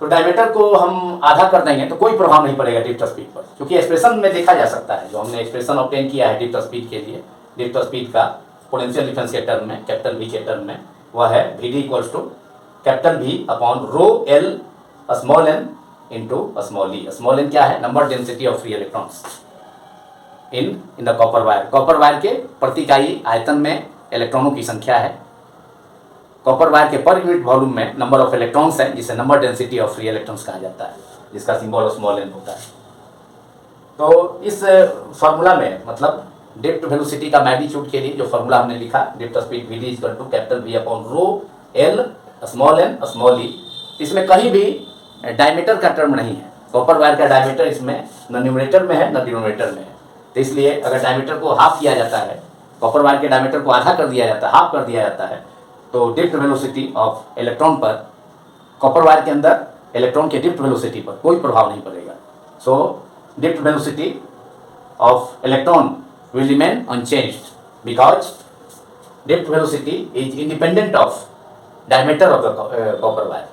S1: तो डायमीटर को हम आधा कर देंगे तो कोई प्रभाव नहीं पड़ेगा ड्रिफ्ट स्पीड पर, क्योंकि एक्सप्रेशन में देखा जा सकता है, जो हमने एक्सप्रेशन ऑब्टेन किया है ड्रिफ्ट स्पीड के लिए, ड्रिफ्ट स्पीड का पोटेंशियल डिफरेंस के टर्म में, कैपिटल V के टर्म में, वह है Vd equals to capital V upon rho L small n into small e। Small n क्या है, number density of free electrons in the copper wire. Copper wire के प्रति इकाई आयतन में इलेक्ट्रॉनों की संख्या है, कॉपर वायर के पर यूनिट वॉल्यूम में नंबर ऑफ इलेक्ट्रॉन्स है, जिसे number density of free electrons कहा जाता है, जिसका सिंबल स्मॉल n होता है। तो इस फार्मूला में मतलब ड्रिफ्ट वेलोसिटी का मैग्नीट्यूड के लिए जो फार्मूला हमने लिखा, drift speed Vd equal to capital V upon rho L small n small e, इसमें कहीं भी डायमीटर का टर्म नहीं है। कॉपर वायर का डायमीटर इसमें न न्यूमरेटर में है न डिनोमिनेटर में है, तो इसलिए अगर डायमीटर को हाफ किया जाता है, कॉपर वायर के डायमीटर को आधा कर दिया जाता है, हाफ कर दिया जाता है, तो ड्रिफ्ट वेलोसिटी ऑफ इलेक्ट्रॉन पर, कॉपर वायर के अंदर इलेक्ट्रॉन के ड्रिफ्ट वेलोसिटी पर कोई प्रभाव नहीं पड़ेगा। So drift velocity of electron will remain unchanged because drift velocity is independent of diameter of the copper wire।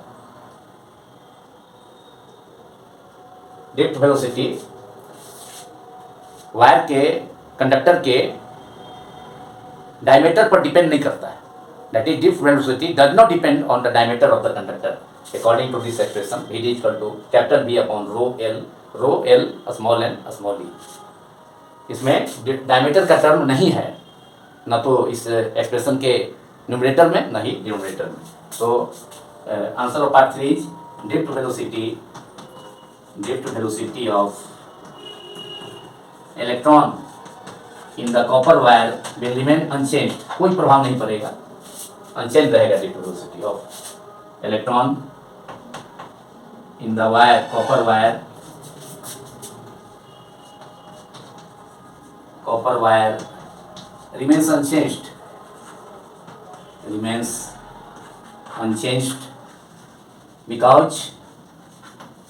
S1: drift velocity wire के, कंडक्टर के डायमीटर पर डिपेंड नहीं करता है, that is drift velocity does not depend on the diameter of the conductor according to this expression Vd equal to capital V upon rho L small n small e। इसमें diameter का term नहीं है, न तो इस expression के numerator में न ही डिनोमिनेटर में। तो answer of part 3 is drift velocity of electron in the copper wire will remain unchanged, कोई प्रभाव नहीं पड़ेगा, अनचेंज रहेगा drift velocity of electron in the wire, copper wire remains unchanged because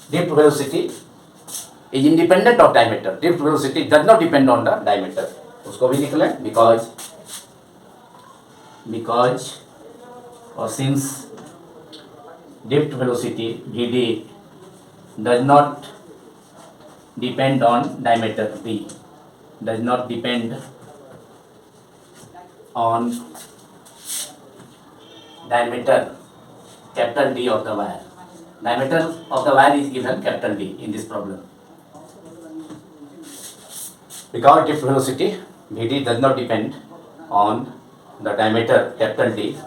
S1: drift velocity is independent of diameter। drift velocity does not depend on the diameter, उसको भी लिख लें, because or since drift velocity Vd does not depend on diameter V, does not depend on diameter capital D of the wire. Diameter of the wire is given capital D in this problem. Because drift velocity Vd does not depend on the diameter capital D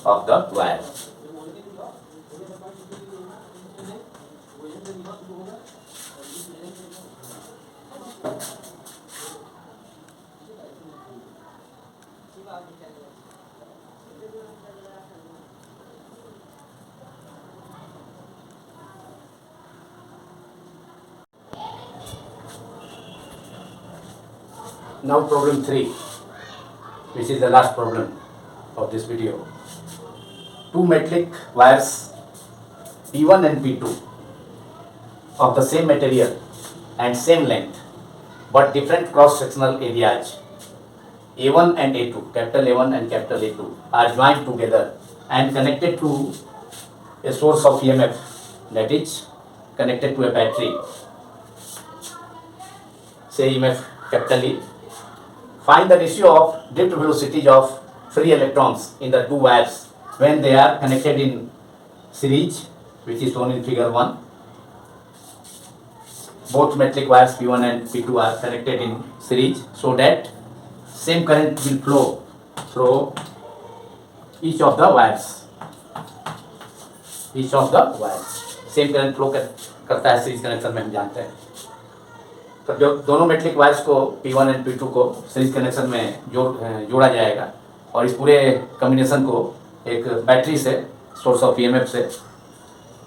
S1: of the wire. Now problem 3, which is the last problem of this video. Two metallic wires P1 and P2 of the same material and same length but different cross-sectional areas A1 and A2, capital A1 and capital A2 are joined together and connected to a source of EMF, that is connected to a battery, say EMF capital E. Find the ratio of drift velocities of free electrons in the two wires when they are connected in series, which is shown in figure 1. Both metallic wires P1 and P2 are connected in series so that same current will flow through each of the wires. Same current flow करता है series connection में, हम जानते हैं. तो जो दोनों metallic wires को P1 एंड P2 को सीरीज कनेक्शन में जोड़ा जाएगा और इस पूरे कम्बिनेशन को एक बैटरी से सोर्स ऑफ EMF से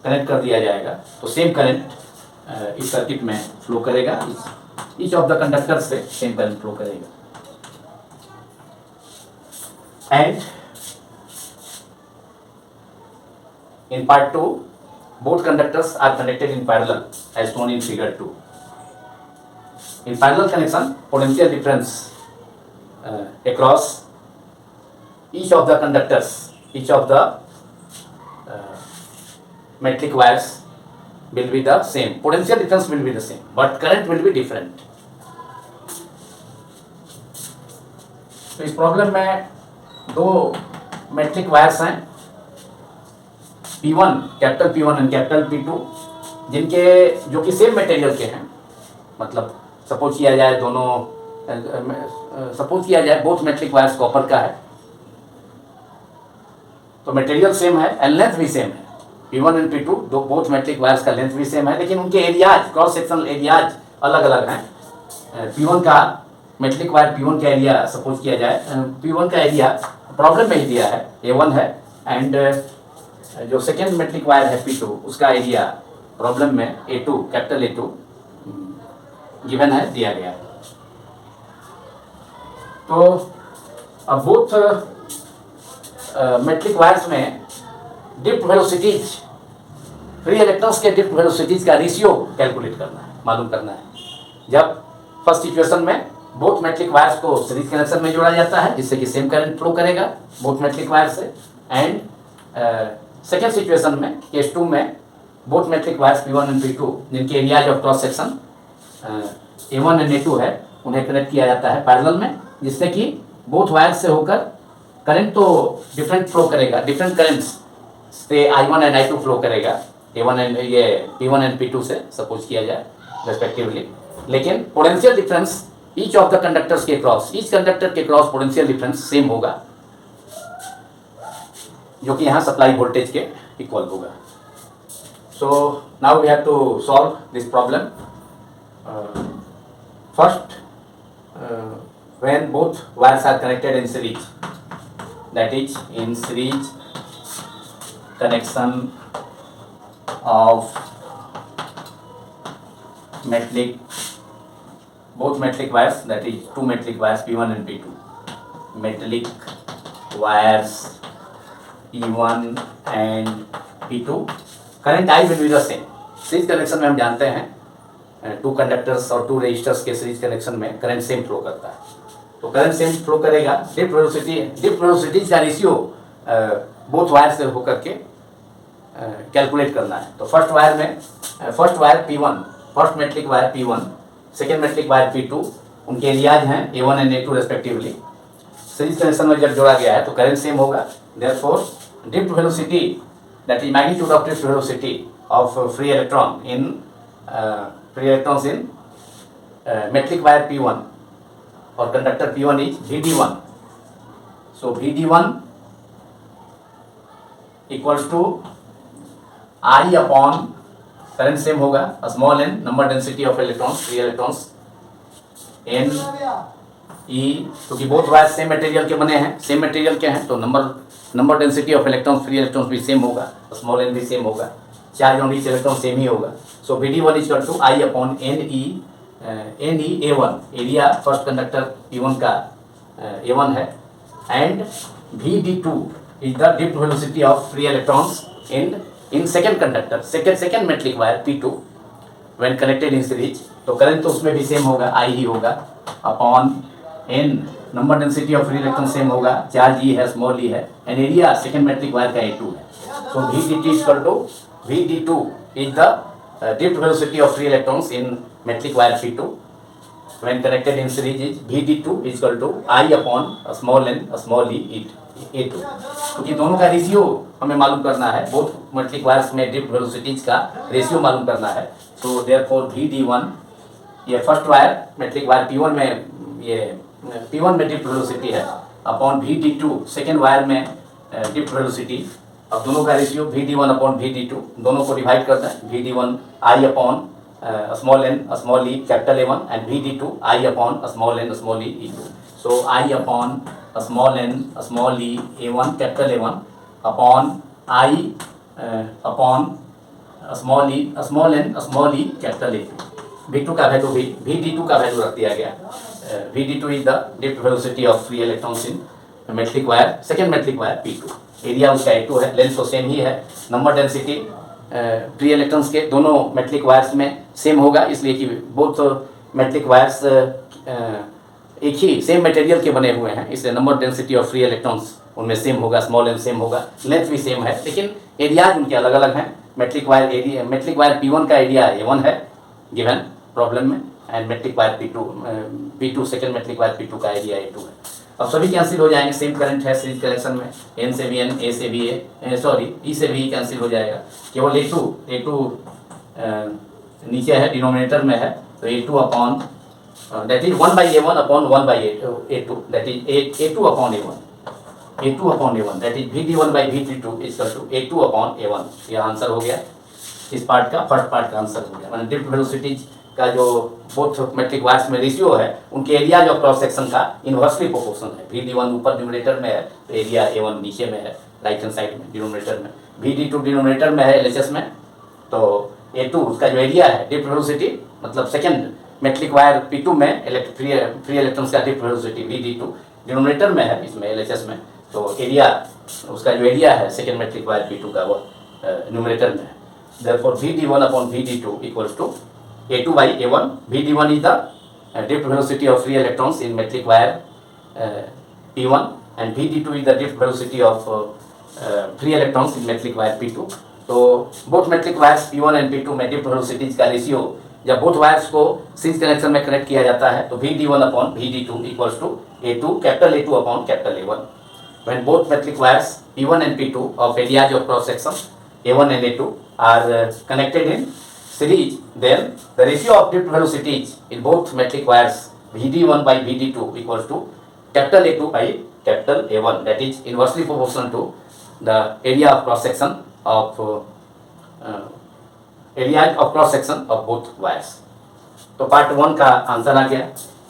S1: कनेक्ट कर दिया जाएगा. तो सेम करंट इस सर्किट में फ्लो करेगा, ईच ऑफ द कंडक्टर से सेम करंट फ्लो करेगा. And in part 2, both conductors are connected in parallel as shown in figure 2. In parallel connection, potential difference across each of the conductors, each of the metallic wires will be the same. Potential difference will be the same, but current will be different. तो इस problem में दो metallic wires हैं P1, capital P1 and capital P2, जिनके जो कि same material के हैं. मतलब सपोज किया जाए बोथ मेटलिक वायर्स कॉपर का है, तो मटेरियल सेम है एंड लेंथ भी सेम है. P1 एंड P2 दो बोथ मेटलिक वायर्स का लेंथ भी सेम है, लेकिन उनके एरियाज, क्रॉस सेक्शनल एरियाज अलग अलग हैं. P1 का मेटलिक वायर P1 का एरिया सपोज किया जाए, P1 का एरिया प्रॉब्लम में ही दिया है A1 है, एंड जो सेकेंड मेटलिक वायर है P2 उसका एरिया प्रॉब्लम में A2, कैपिटल A2 गिवन है, दिया गया है. तो अब बोथ मेटलिक वायर्स में ड्रिफ्ट वेलोसिटीज, फ्री इलेक्ट्रॉन्स के ड्रिफ्ट वेलोसिटीज का रेशियो कैलकुलेट करना है, मालूम करना है. जब फर्स्ट सिचुएशन में बोथ मेटलिक वायर्स को सीरीज कनेक्शन में जोड़ा जाता है जिससे कि सेम करंट फ्लो करेगा बोथ मेटलिक वायर से, एंड सेकेंड सिचुएशन में केस 2 में both metallic wires P1 and P2 जिनके areas of cross section A1 and A2 है उन्हें कनेक्ट किया जाता है पैरेलल में, जिससे कि बोथ वायर्स से होकर करंट तो डिफरेंट फ्लो करेगा, डिफरेंट करंट्स से I1 एंड I2 फ्लो करेगा A1 एंड ये P1 एंड P2 से सपोज किया जाए रेस्पेक्टिवली. लेकिन potential difference each of the conductors के क्रॉस, ईच कंडक्टर के क्रॉस पोटेंशियल डिफरेंस सेम होगा, जो कि यहाँ सप्लाई वोल्टेज के इक्वल होगा. So now we have to solve this problem. First, when both wires are connected in series, that is in series connection of metallic, both metallic wires, that is two metallic wires P1 and P2, metallic wires P1 and P2, current I will be the same. Series connection में हम जानते हैं two conductors और to resistors के series connection में current same flow करता है, तो करंट सेम फ्लो करेगा. ड्रिफ्ट वेलोसिटीज का रेशियो बोथ वायर से होकर के कैलकुलेट करना है. तो first wire P1, first metallic wire P1, second metallic wire P2, उनके एरियाज हैं A1 and A2 respectively. Series connection में जब जोड़ा गया है तो करंट सेम होगा. Therefore drift velocity that is magnitude of drift velocity of free electrons in metallic wire P1 or conductor P1 is Vd1. So Vd1 equals to I upon current same होगा, small n number density of electrons, free electrons n e, क्योंकि both wire same material के बने हैं, same material के हैं, तो number density of electrons, free electrons भी same होगा, स्मॉल n भी सेम होगा, charge on each electron same ही होगा. So Vd1 is equal to I upon ne A1, area first conductor P1 का A1 है, and Vd2 is the drift velocity of free electrons in second conductor, second metallic wire P2 when connected in series. तो current तो उसमें भी same होगा, I ही होगा, upon n number density of free electron same होगा, charge E है, small E है, and area second metallic wire का A2 है. So Vdt equal to Vd2 is the drift velocity of free electrons in metallic wire P2 when connected in series is Vd2 is equal to I upon small n small e A2. क्योंकि दोनों का ratio हमें मालूम करना है, both metric wires में drift velocities का ratio मालूम करना है. सो देयरफॉर Vd1, ये first wire metric wire P1 में, ये P1 में ड्रिफ्ट वेलोसिटी है, अपॉन Vd2 सेकेंड वायर में ड्रिफ्ट वेलोसिटी. अब दोनों का रेशियो Vd1 अपॉन Vd2, दोनों को डिवाइड करना है. Vd1 I upon small n small e capital A1 and Vd2 I upon small n small e E2. So I upon small n small e A1 capital A1 upon I upon small n small e capital A2. V2 का value भी Vd2 का value रख दिया गया. Vd2 is the drift velocity of free electrons in metallic wire, second metallic wire P2. Area उसका A2 है, length तो same ही है, नंबर डेंसिटी फ्री इलेक्ट्रॉन्स के दोनों मेट्रिक वायर्स में सेम होगा, इसलिए कि बोथ मेट्रिक वायर्स एक ही सेम मटेरियल के बने हुए हैं, इसलिए number density of free electrons उनमें सेम होगा, स्मॉल n सेम होगा, लेंथ भी सेम है, लेकिन एरियाज उनके अलग अलग हैं. मेट्रिक वायर P1 का एरिया A1 है गिवन प्रॉब्लम में, and metallic wire P2 second metallic wire P2 का एरिया A2 है. अब सभी कैंसिल हो जाएंगे, सेम करंट है सीरीज कनेक्शन में, n से भी n, a से भी e से भी कैंसिल हो जाएगा, केवल A2 नीचे है, डिनोमिनेटर में है, तो A2 upon that is 1 by A1 upon 1 by A2, that is A2 upon A1, that is Vd1 by Vd2 is equal to A2 upon A1. यह आंसर हो गया, इस पार्ट का फर्स्ट पार्ट का आंसर हो गया. मैंने ड्रिफ्ट वेलोसिटीज का जो बोथ मेट्रिक वायर्स में रेशियो है, उनके एरिया जो क्रॉस सेक्शन का इनवर्सली प्रोपोर्शनल है. Vd1 ऊपर डिनोमिनेटर में है, तो एरिया A1 नीचे में है, राइट हैंड साइड में डिनोमिनेटर में. Vd2 डिनोमिनेटर में है LHS में, तो A2 उसका जो एरिया है ड्रिफ्ट वेलोसिटी, मतलब सेकेंड मेट्रिक वायर P2 में फ्री इलेक्ट्रॉन्स का ड्रिफ्ट वेलोसिटी Vd2 डिनोमिनेटर में है, इसमें LHS में, तो एरिया उसका जो एरिया है सेकेंड मेट्रिक वायर P2 का, वो न्यूमरेटर में है. Therefore Vd1 upon Vd2 equals to A2 by A1. Vd1 is the drift velocity of free electrons in metric wire P1, and Vd2 is the drift velocity of free electrons in metric wire P2. तो both metric wires P1 and P2 में drift velocities का ratio जब both wires को series connection में connect किया जाता है, तो Vd1 upon Vd2 equals to A2 capital A2 upon capital A1. When both metric wires P1 and P2 of areas of cross section A1 and A2 are connected in series, then the ratio of drift velocities in both metric wires Vd1 by Vd2 equals to capital A2 by capital A1, that is inversely proportional to the area of cross section of both wires. तो part 1 का answer आ गया.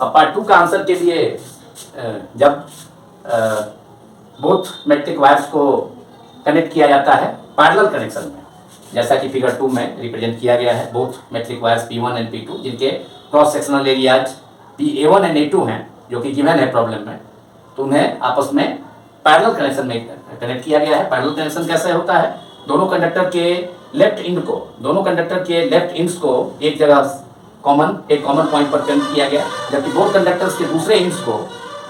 S1: अब part 2 का answer के लिए जब both metric wires को connect किया जाता है पैरेलल कनेक्शन में, जैसा कि फिगर 2 में रिप्रेजेंट किया गया है, both metric wires P1 and P2 जिनके cross sectional areas A1 and A2 हैं, जो कि गिवन है प्रॉब्लम में, तो उन्हें आपस में पैरेलल कनेक्शन में कनेक्ट किया गया है. पैरेलल कनेक्शन कैसे होता है? दोनों कंडक्टर के लेफ्ट इंड्स को एक जगह एक कॉमन पॉइंट पर कनेक्ट किया गया, जबकि बोथ कंडक्टर्स के दूसरे इंड्स को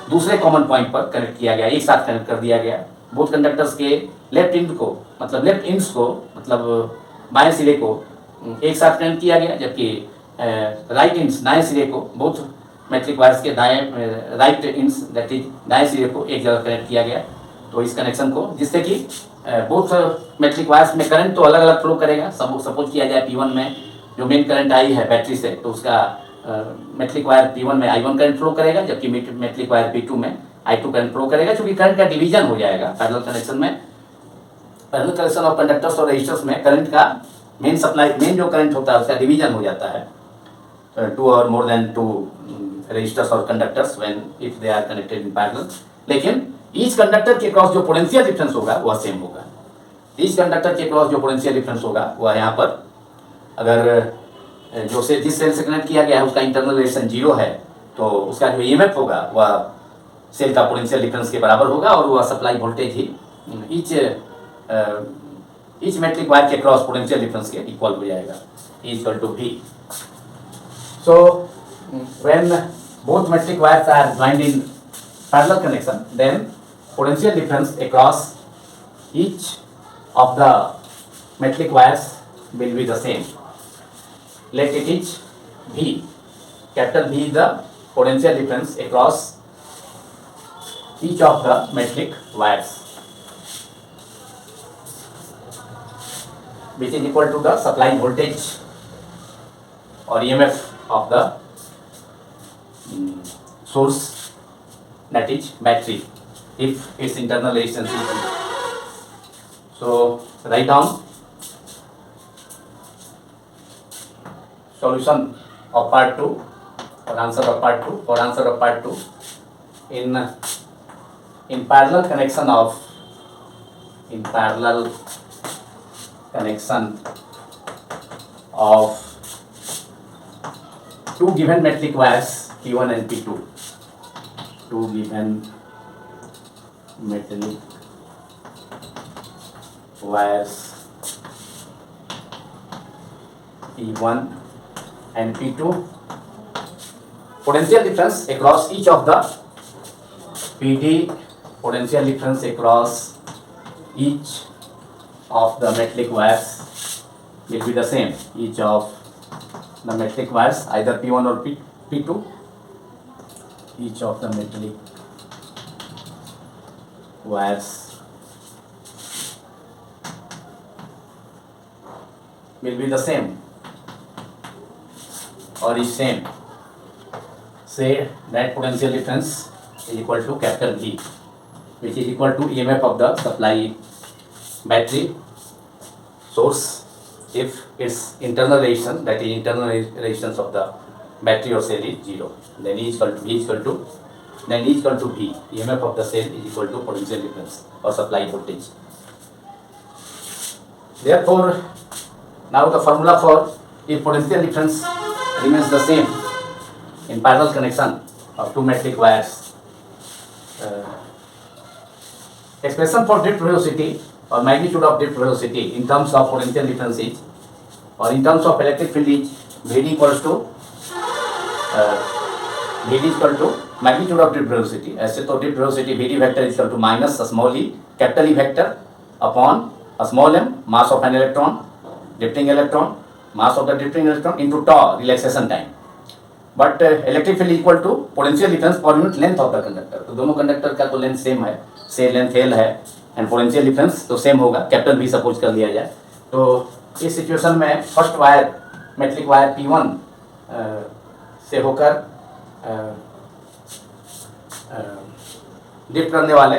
S1: दूसरे कॉमन पॉइंट पर कनेक्ट किया गया, एक साथ कनेक्ट कर दिया गया. बोथ कंडक्टर्स के लेफ्ट इंड्स को मतलब बाएं सिरे को एक साथ कनेक्ट किया गया, जबकि राइट इंड्स दाएं सिरे को, बोथ मेट्रिक वायर्स के राइट इंड्स दैट इज दाएं सिरे को एक जगह कनेक्ट किया गया. तो इस कनेक्शन को, जिससे कि बोथ मेटलिक वायर्स में करंट तो अलग अलग फ्लो करेगा। सपोज किया जाए P1 में जो मेन करंट आई है बैटरी से, तो उसका मेटलिक वायर P1 में I1 करंट फ्लो करेगा, जबकि मेटलिक वायर P2 में I2 करंट फ्लो करेगा। क्योंकि करंट का डिवीजन हो जाएगा पैरेलल कनेक्शन में, पैरेलल कनेक्शन ऑफ कंडक्टर्स और रेजिस्टर्स में करंट का मेन जो करंट होता है उसका डिवीजन हो जाता है 2 और मोर देन 2 रेजिस्टर्स और conductors when if they are connected in parallel. लेकिन ईच कंडक्टर के क्रॉस जो पोटेंशियल डिफरेंस होगा वह सेम होगा। ईच कंडक्टर के क्रॉस जो पोटेंशियल डिफरेंस होगा वह यहाँ पर, अगर जो से जिस सेल से कनेक्ट किया गया है उसका इंटरनल रेजिस्टेंस 0 है, तो उसका जो ईएमएफ होगा वह सेल का पोटेंशियल डिफरेंस के बराबर होगा, और वह सप्लाई वोल्टेज ही ईच मेटलिक वायर के क्रॉस पोटेंशियल डिफरेंस के इक्वल हो जाएगा, equal to V। So when both metallic wires are joined in parallel connection, then potential difference across each of the metallic wires will be the same. Let it is V. Capital V is the potential difference across each of the metallic wires, which is equal to the supply voltage or EMF of the source, that is battery, if its internal resistance is 0. So write down solution of part 2 or answer of part 2. For answer of part 2, in parallel connection of two given metallic wires P1 and P2, two given metallic wires P1 and P2, potential difference across each of the PD, potential difference across each of the metallic wires will be the same. Each of the metallic wires, either P1 or P2, each of the metallic wires will be the same or is same. Say that potential difference is equal to capital V, which is equal to EMF of the supply battery source if its internal resistance, that is internal resistance of the battery or cell, is 0. Then E is equal to V. EMF of the cell is equal to potential difference or supply voltage. Therefore, now the formula for if potential difference remains the same in parallel connection of two metallic wires, expression for drift velocity or magnitude of drift velocity in terms of potential difference is, or in terms of electric field is, Vd equals to magnitude of drift velocity. ऐसे तो drift velocity Vd vector is equal to minus small e capital E vector upon small m mass of an electron, mass of the drifting electron into tau relaxation time. But electric field equal to potential difference per unit length of the conductor. तो दोनों conductor का तो length same है, से length L है, and potential difference तो same होगा, capital भी सपोज कर लिया जाए। तो इस सिचुएशन में first wire metallic wire P1 से होकर ड्रिफ्ट करने वाले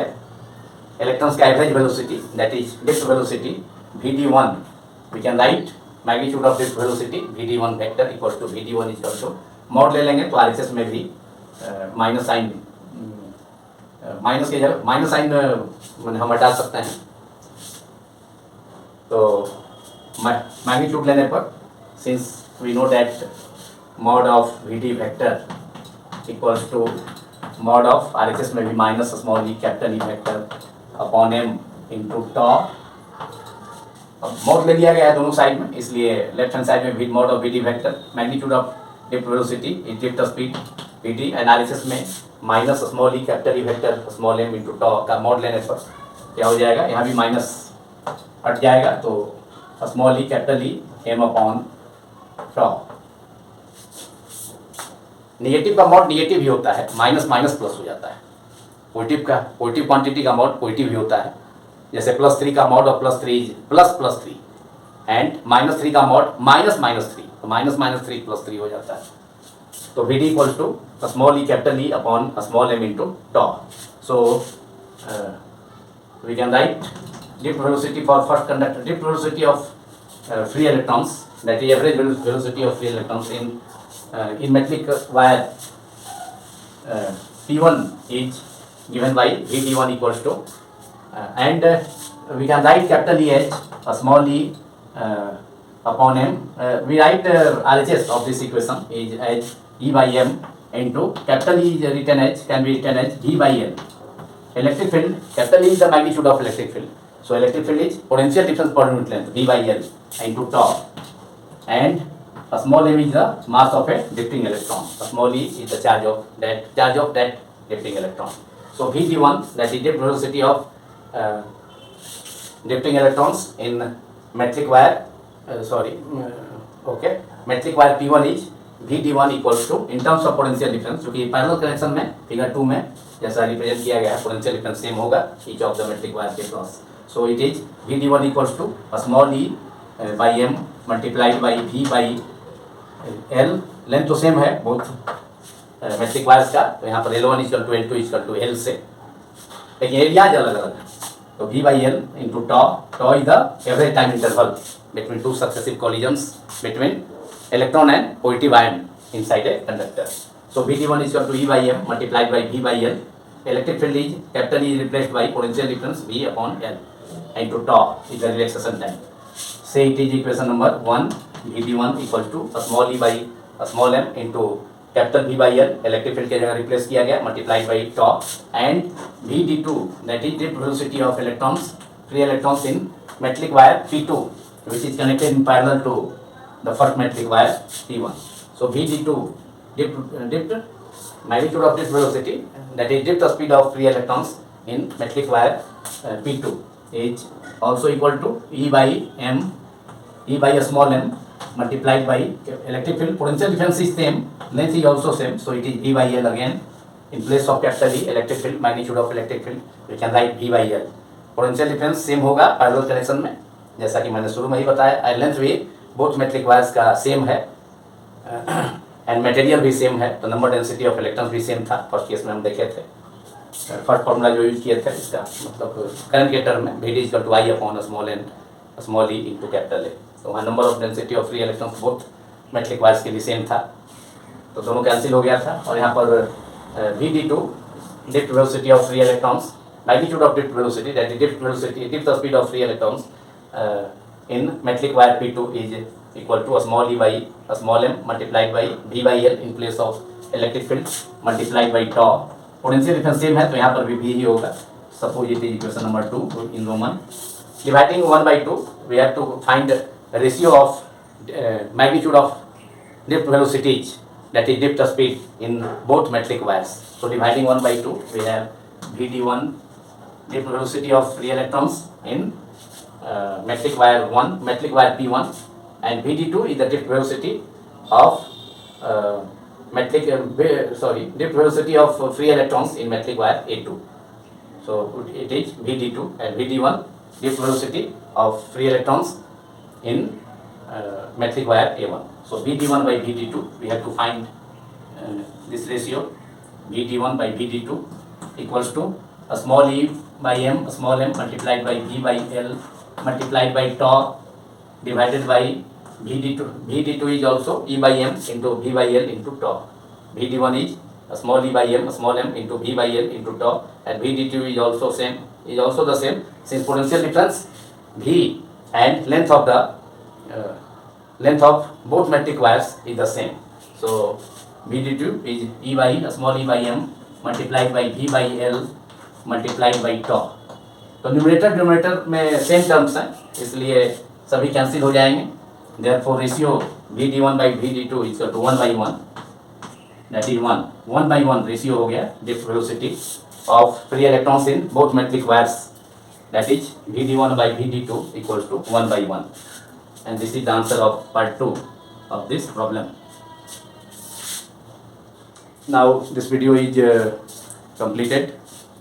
S1: इलेक्ट्रॉन्स का average velocity, that is drift velocity Vd1, we can write magnitude of drift velocity Vd1 vector equal to Vd1 equal to mod ले लेंगे तो आरएचएस में भी माइनस साइन, माइनस के जगह माइनस साइन हम हटा सकते हैं। तो मैग्नीट्यूड लेने पर since we know that mod of Vd vector equals to mod of RHS में भी माइनस स्मॉल ई capital E vector upon M into tau. अब मॉड ले लिया गया है दोनों साइड में, इसलिए लेफ्ट हैंड साइड में भी mod of Vd vector magnitude of drift velocity is drift speed Vd, analysis में माइनस स्मॉल ई capital E vector small M into tau का मॉड लेने पर क्या हो जाएगा, यहाँ भी माइनस हट जाएगा तो स्मॉल ई capital E M upon tau. Negative का मॉड निगेटिव ही होता है, माइनस माइनस प्लस हो जाता है। पॉजिटिव क्वांटिटी का मॉड पॉजिटिव ही होता है, जैसे +3 का मॉड ऑफ +3 इज ++3 एंड -3 का मॉड -3, तो -3 +3 हो जाता है. तो Vd equal to small E capital E upon small M into tau. So we can write drift velocity for first conductor, drift velocity of free electrons, that is average velocity of free electrons in metallic wire. P1 is given by Vd1 equals to and we can write capital E as a small e upon m. We write RHS of this equation is as E by m into capital E is written as, can be written as V by L. Electric field, capital E is the magnitude of electric field. So electric field is potential difference per unit length, V by L into tau, and a small m is the mass of a drifting electron. A small e is the charge of that drifting electron. So Vd1, that is drift velocity of drifting electrons in metallic wire. Metallic wire P1 is Vd1 equals to, in terms of potential difference, जो कि parallel connection में figure 2 में जैसा represent किया गया है, potential difference same होगा each of the metric wire के cross. So it is Vd1 equals to small e by M multiplied by V by L. Length तो सेम है बोथ मेट्रिक वायर्स का, तो यहाँ पर L1 equal to L2 equal to L से, लेकिन areas अलग अलग है. तो V by L into tau is the average time interval between two successive collisions between electron and positive ion inside a conductor. So Vd1 is equal to E by m multiplied by V by L. Electric field is capital E is replaced by potential difference V upon L into tau is the relaxation time. Say it is equation number 1. Vd1 equal to a small e by a small m into capital V by L, electric field के जगह replace किया गया, multiplied by tau, and Vd2, that is drift velocity of electrons, free electrons in metallic wire P2, which is connected in parallel to the first metallic wire P1. So Vd2, drift magnitude of drift velocity, that is drift speed of free electrons in metallic wire P2 is also equal to E by m, E by a small m multiplied by electric field. Potential difference is same, length is also same, so it is V by L again. In place of capital E, electric field, magnitude of electric field, we can write V by L. Potential difference same होगा parallel connection में, जैसा कि मैंने शुरू में ही बताया. Length भी both metric wires का सेम है एंड मटेरियल भी सेम है, तो नंबर डेंसिटी ऑफ इलेक्ट्रॉन्स भी सेम था. फर्स्ट केस में हम देखे थे, फर्स्ट फॉर्मूला जो यूज किए थे इसका मतलब करंट के टर्म में Vd equal to I upon small E into capital A. तो वहाँ number of density of free electrons both metric wires के लिए सेम था, तो दोनों कैंसिल हो गया था. और यहाँ पर Vd2 drift velocity of free electrons, magnitude of drift velocity, that is drift velocity, drift speed of free electrons in metallic wire P2 is equal to a small e by a small m multiplied by V by L in place of electric field multiplied by tau. Potential difference same है, तो यहाँ पर भी V ही होगा. Suppose it is equation number 2 in Roman. Dividing 1 by 2, we have to find ratio of magnitude of drift velocities, that is drift speed in both metallic wires. So dividing 1 by 2, we have Vd1 drift velocity of free electrons in metallic wire 1, metallic wire P1, and Vd2 is the drift velocity of drift velocity of free electrons in metallic wire A2. So it is Vd2 and Vd1 drift velocity of free electrons in metallic wire A1. So Vd1 by Vd2, we have to find this ratio. Vd1 by Vd2 equals to a small e by m, a small m multiplied by V by L multiplied by tau divided by Vd2. Vd2 is also e by m into V by L into tau. Vd1 is a small e by m, a small m into V by L into tau, and Vd2 is also the same, since potential difference V and length of both metallic wires is the same. So Vd2 is e by a small e by m multiplied by V by L multiplied by tau. तो numerator denominator में same terms हैं, इसलिए सभी cancel हो जाएंगे. Therefore ratio Vd1 by Vd2 is equal to 1 by 1, that is 1 by 1 ratio हो गया drift velocity of free electrons in both metallic wires, that is Vd1 by Vd2 equals to 1 by 1, and this is the answer of part 2 of this problem. Now this video is completed.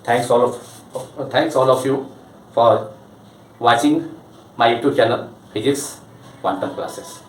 S1: Thanks all of you for watching my YouTube channel Physics Quantum Classes.